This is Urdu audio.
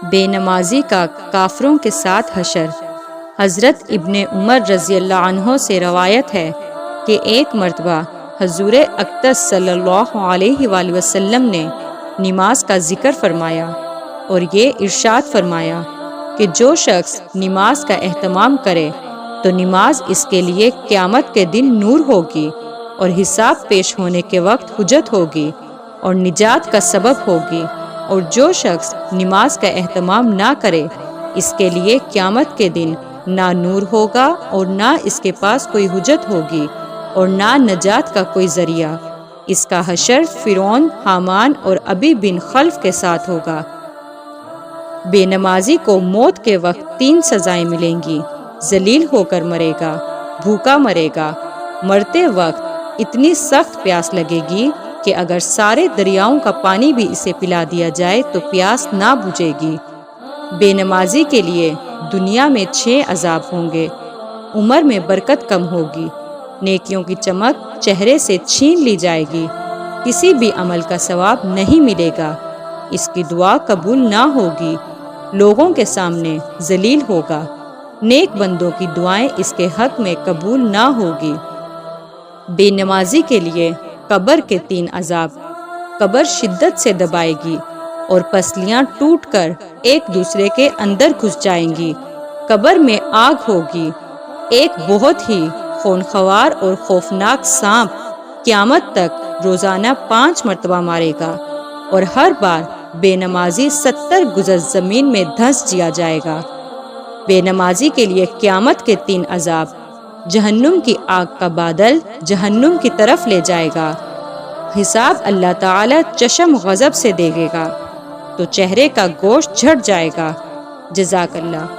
بے نمازی کا کافروں کے ساتھ حشر۔ حضرت ابن عمر رضی اللہ عنہ سے روایت ہے کہ ایک مرتبہ حضور اقدس صلی اللہ علیہ وآلہ وسلم نے نماز کا ذکر فرمایا اور یہ ارشاد فرمایا کہ جو شخص نماز کا اہتمام کرے تو نماز اس کے لیے قیامت کے دن نور ہوگی اور حساب پیش ہونے کے وقت حجت ہوگی اور نجات کا سبب ہوگی، اور جو شخص نماز کا اہتمام نہ کرے اس کے لیے قیامت کے دن نہ نور ہوگا اور نہ اس کے پاس کوئی حجت ہوگی اور نہ نجات کا کوئی ذریعہ۔ اس کا حشر فرعون، حامان اور ابی بن خلف کے ساتھ ہوگا۔ بے نمازی کو موت کے وقت 3 سزائیں ملیں گی۔ ذلیل ہو کر مرے گا، بھوکا مرے گا، مرتے وقت اتنی سخت پیاس لگے گی کہ اگر سارے دریاؤں کا پانی بھی اسے پلا دیا جائے تو پیاس نہ بجھے گی۔ بے نمازی کے لیے دنیا میں 6 عذاب ہوں گے۔ عمر میں برکت کم ہوگی، نیکیوں کی چمک چہرے سے چھین لی جائے گی، کسی بھی عمل کا ثواب نہیں ملے گا، اس کی دعا قبول نہ ہوگی، لوگوں کے سامنے ذلیل ہوگا، نیک بندوں کی دعائیں اس کے حق میں قبول نہ ہوگی۔ بے نمازی کے لیے قبر کے 3 عذاب۔ قبر شدت سے دبائے گی اور پسلیاں ٹوٹ کر ایک دوسرے کے اندر گھس جائیں گی۔ قبر میں آگ ہوگی، ایک بہت ہی خونخوار اور خوفناک سانپ قیامت تک روزانہ 5 مرتبہ مارے گا، اور ہر بار بے نمازی 70 گز زمین میں دھنس دیا جائے گا۔ بے نمازی کے لیے قیامت کے 3 عذاب۔ جہنم کی آگ کا بادل جہنم کی طرف لے جائے گا، حساب اللہ تعالی چشم غضب سے دے گا تو چہرے کا گوشت جھڑ جائے گا۔ جزاک اللہ۔